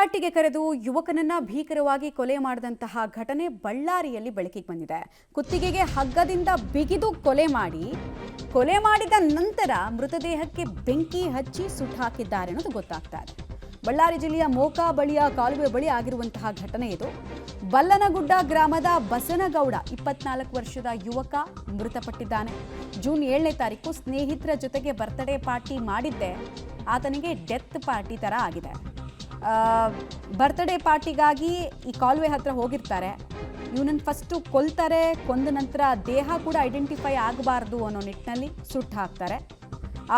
ಪಾರ್ಟಿಗೆ ಕರೆದು ಯುವಕನನ್ನ ಭೀಕರವಾಗಿ ಕೊಲೆ ಮಾಡಿದಂತಹ ಘಟನೆ ಬಳ್ಳಾರಿಯಲ್ಲಿ ಬೆಳಕಿಗೆ ಬಂದಿದೆ. ಕುತ್ತಿಗೆಗೆ ಹಗ್ಗದಿಂದ ಬಿಗಿದು ಕೊಲೆ ಮಾಡಿದ ನಂತರ ಮೃತದೇಹಕ್ಕೆ ಬೆಂಕಿ ಹಚ್ಚಿ ಸುಟ್ಟು ಹಾಕಿದ್ದಾರೆ ಅನ್ನೋದು ಗೊತ್ತಾಗ್ತಾ ಇದೆ. ಬಳ್ಳಾರಿ ಜಿಲ್ಲೆಯ ಮೋಕಾ ಬಳಿಯ ಕಾಲುವೆ ಬಳಿ ಆಗಿರುವಂತಹ ಘಟನೆ ಇದು. ಬಲ್ಲನಗುಡ್ಡ ಗ್ರಾಮದ ಬಸನಗೌಡ 24 ವರ್ಷದ ಯುವಕ ಮೃತಪಟ್ಟಿದ್ದಾನೆ. ಜೂನ್ 7ನೇ ತಾರೀಕು ಸ್ನೇಹಿತರ ಜೊತೆಗೆ ಬರ್ತ್ಡೇ ಪಾರ್ಟಿ ಮಾಡಿದ್ದೆ ಆತನಿಗೆ ಡೆತ್ ಪಾರ್ಟಿ ತರ ಆಗಿದೆ. ಬರ್ತ್ಡೇ ಪಾರ್ಟಿಗಾಗಿ ಈ ಕಾಲುವೆ ಹತ್ರ ಹೋಗಿರ್ತಾರೆ. ಇವನನ್ನು ಫಸ್ಟು ಕೊಲ್ತಾರೆ. ಕೊಂದ ನಂತರ ದೇಹ ಕೂಡ ಐಡೆಂಟಿಫೈ ಆಗಬಾರ್ದು ಅನ್ನೋ ನಿಟ್ಟಿನಲ್ಲಿ ಸುಟ್ಟು ಹಾಕ್ತಾರೆ.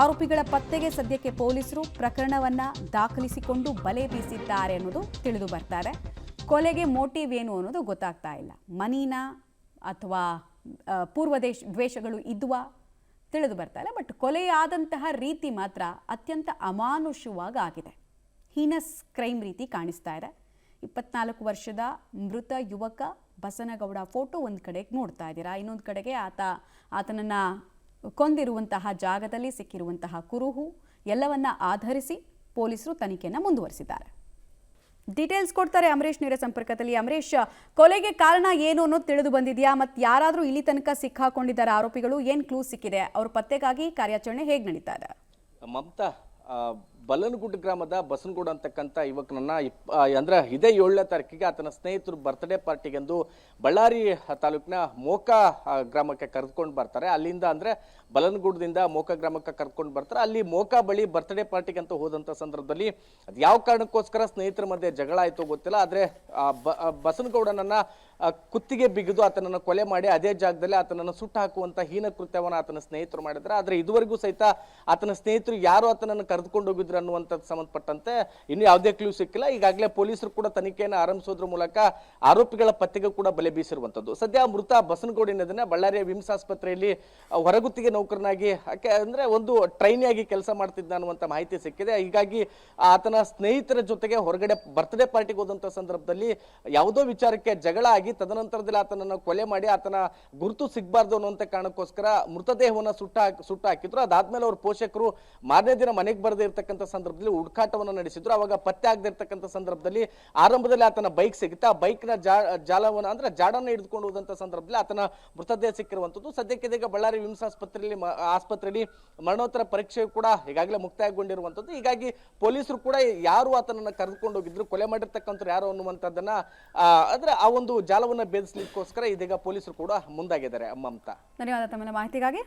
ಆರೋಪಿಗಳ ಪತ್ತೆಗೆ ಸದ್ಯಕ್ಕೆ ಪೊಲೀಸರು ಪ್ರಕರಣವನ್ನ ದಾಖಲಿಸಿಕೊಂಡು ಬಲೆ ಬೀಸಿದ್ದಾರೆ ಅನ್ನೋದು ತಿಳಿದು ಬರ್ತಾರೆ. ಕೊಲೆಗೆ ಮೋಟಿವ್ ಏನು ಅನ್ನೋದು ಗೊತ್ತಾಗ್ತಾ ಇಲ್ಲ. ಮನೀನಾ ಅಥವಾ ದ್ವೇಷಗಳು ಇದ್ವಾ ತಿಳಿದು ಬರ್ತಾ ಇಲ್ಲ. ಬಟ್ ಕೊಲೆಯಾದಂತಹ ರೀತಿ ಮಾತ್ರ ಅತ್ಯಂತ ಅಮಾನುಷವಾಗಿ ಆಗಿದೆ. ಹೀನಸ್ ಕ್ರೈಮ್ ರೀತಿ ಕಾಣಿಸ್ತಾ ಇದೆ. 24 ವರ್ಷದ ಮೃತ ಯುವಕ ಬಸನಗೌಡ ಫೋಟೋ ಒಂದು ಕಡೆಗೆ ನೋಡ್ತಾ ಇದ್ದೀರಾ. ಇನ್ನೊಂದು ಕಡೆಗೆ ಆತನನ್ನು ಕೊಂದಿರುವಂತಹ ಜಾಗದಲ್ಲಿ ಸಿಕ್ಕಿರುವಂತಹ ಕುರುಹು ಎಲ್ಲವನ್ನ ಆಧರಿಸಿ ಪೊಲೀಸರು ತನಿಖೆಯನ್ನು ಮುಂದುವರಿಸಿದ್ದಾರೆ. ಡೀಟೇಲ್ಸ್ ಕೊಡ್ತಾರೆ ಅಮರೇಶ್ ನೇರ ಸಂಪರ್ಕದಲ್ಲಿ. ಅಮರೇಶ್, ಕೊಲೆಗೆ ಕಾರಣ ಏನು ಅನ್ನೋದು ತಿಳಿದು ಬಂದಿದೆಯಾ? ಮತ್ತು ಯಾರಾದರೂ ಇಲ್ಲಿ ತನಕ ಸಿಕ್ಕಾಕೊಂಡಿದ್ದಾರೆ ಆರೋಪಿಗಳು? ಏನು ಕ್ಲೂ ಸಿಕ್ಕಿದೆ? ಅವ್ರ ಪತ್ತೆಗಾಗಿ ಕಾರ್ಯಾಚರಣೆ ಹೇಗೆ ನಡೀತಾ ಇದೆ? ಮಮತಾ, ಬಲ್ಲನಗುಡ್ಡ ಗ್ರಾಮದ ಬಸನಗೌಡ ಅಂತಕ್ಕಂಥ ಯುವಕನನ್ನ ಅಂದ್ರೆ ಇದೇ 7ನೇ ತಾರೀಕಿಗೆ ಆತನ ಸ್ನೇಹಿತರು ಬರ್ತ್ಡೇ ಪಾರ್ಟಿಗೆಂದು ಬಳ್ಳಾರಿ ತಾಲೂಕಿನ ಮೋಕಾ ಗ್ರಾಮಕ್ಕೆ ಕರೆದುಕೊಂಡು ಬರ್ತಾರೆ. ಅಲ್ಲಿಂದ ಅಂದ್ರೆ ಬಲ್ಲನಗುಡ್ಡದಿಂದ ಮೋಕಾ ಗ್ರಾಮಕ್ಕೆ ಕರ್ಕೊಂಡು ಬರ್ತಾರೆ. ಅಲ್ಲಿ ಮೋಕಾ ಬಳಿ ಬರ್ತ್ಡೇ ಪಾರ್ಟಿಗೆ ಅಂತ ಹೋದಂಥ ಸಂದರ್ಭದಲ್ಲಿ ಅದು ಯಾವ ಕಾರಣಕ್ಕೋಸ್ಕರ ಸ್ನೇಹಿತರ ಮಧ್ಯೆ ಜಗಳ ಆಯಿತು ಗೊತ್ತಿಲ್ಲ. ಆದರೆ ಬಸನಗೌಡನನ್ನ ಕುತ್ತಿಗೆ ಬಿಗಿದು ಆತನನ್ನು ಕೊಲೆ ಮಾಡಿ ಅದೇ ಜಾಗದಲ್ಲಿ ಆತನನ್ನು ಸುಟ್ಟು ಹಾಕುವಂತ ಹೀನ ಕೃತ್ಯವನ್ನು ಆತನ ಸ್ನೇಹಿತರು ಮಾಡಿದ್ದಾರೆ. ಆದರೆ ಇದುವರೆಗೂ ಸಹಿತ ಆತನ ಸ್ನೇಹಿತರು ಯಾರು ಆತನನ್ನು ಕರೆದುಕೊಂಡು ಹೋಗಿದ್ರು ಅನ್ನುವಂಥದ್ದು ಸಂಬಂಧಪಟ್ಟಂತೆ ಇನ್ನು ಯಾವುದೇ ಕ್ಲೂ ಸಿಕ್ಕಿಲ್ಲ. ಈಗಾಗಲೇ ಪೊಲೀಸರು ಕೂಡ ತನಿಖೆಯನ್ನು ಆರಂಭಿಸೋದ್ರ ಮೂಲಕ ಆರೋಪಿಗಳ ಪತ್ತೆಗೆ ಕೂಡ ಬಲೆ ಬೀಸಿರುವಂಥದ್ದು. ಸದ್ಯ ಮೃತ ಬಸನಗೌಡನದನ್ನ ಬಳ್ಳಾರಿಯ ವಿಮ್ಸ್ ಆಸ್ಪತ್ರೆಯಲ್ಲಿ ಹೊರಗುತ್ತಿಗೆ ನೌಕರನಾಗಿ ಅಂದ್ರೆ ಒಂದು ಟ್ರೈನಿಯಾಗಿ ಕೆಲಸ ಮಾಡ್ತಿದ್ದ ಅನ್ನುವಂಥ ಮಾಹಿತಿ ಸಿಕ್ಕಿದೆ. ಹೀಗಾಗಿ ಆತನ ಸ್ನೇಹಿತರ ಜೊತೆಗೆ ಹೊರಗಡೆ ಬರ್ತ್ಡೇ ಪಾರ್ಟಿಗೆ ಹೋದಂಥ ಸಂದರ್ಭದಲ್ಲಿ ಯಾವುದೋ ವಿಚಾರಕ್ಕೆ ಜಗಳ ಆಗಿ ತದನಂತರದಲ್ಲಿ ಆತನನ್ನು ಕೊಲೆ ಮಾಡಿ ಆತನ ಗುರುತು ಸಿಗಬಾರ್ದು ಅನ್ನುವಂಥ ಕಾರಣಕ್ಕೋಸ್ಕರ ಮೃತದೇಹವನ್ನು ಸುಟ್ಟು ಹಾಕಿದ್ರು. ಅದಾದ್ಮೇಲೆ ಅವ್ರ ಪೋಷಕರು ಮಾರನೇ ದಿನ ಮನೆಗೆ ಬರದೇ ಇರತಕ್ಕಂಥ ಸಂದರ್ಭದಲ್ಲಿ ಹುಡುಕಾಟವನ್ನು ನಡೆಸಿದ್ರು. ಅವಾಗ ಪತ್ತೆ ಆಗದೆ ಇರತಕ್ಕಂಥ ಸಂದರ್ಭದಲ್ಲಿ ಆರಂಭದಲ್ಲಿ ಆತನ ಬೈಕ್ ಸಿಗುತ್ತೆ. ಆ ಬೈಕ್ನ ಜಾಲವನ್ನು ಅಂದ್ರೆ ಜಾಡನ್ನು ಹಿಡಿದುಕೊಂಡು ಹೋದಂಥ ಸಂದರ್ಭದಲ್ಲಿ ಆತನ ಮೃತದೇಹ ಸಿಕ್ಕಿರುವಂಥದ್ದು. ಸದ್ಯಕ್ಕೆ ಇದೀಗ ಬಳ್ಳಾರಿ ವಿಮ್ಸ್ ಆಸ್ಪತ್ರೆಯಲ್ಲಿ ಮರಣೋತ್ತರ ಪರೀಕ್ಷೆ ಕೂಡ ಈಗಾಗಲೇ ಮುಕ್ತಾಯಗೊಂಡಿರುವಂಥದ್ದು. ಹೀಗಾಗಿ ಪೊಲೀಸರು ಕೂಡ ಯಾರು ಆತನನ್ನು ಕರೆದುಕೊಂಡು ಹೋಗಿದ್ರು, ಕೊಲೆ ಮಾಡಿರ್ತಕ್ಕಂಥ ಯಾರು ಅನ್ನುವಂಥದ್ದನ್ನ ಅಂದ್ರೆ ಆ ಒಂದು ಜಾಲವನ್ನು ಭೇದಿಸಲಿಕ್ಕೋಸ್ಕರ ಇದೀಗ ಪೊಲೀಸರು ಕೂಡ ಮುಂದಾಗಿದ್ದಾರೆ. ಮಮತಾ, ಧನ್ಯವಾದ ತಮ್ಮ ಮಾಹಿತಿಗಾಗಿ.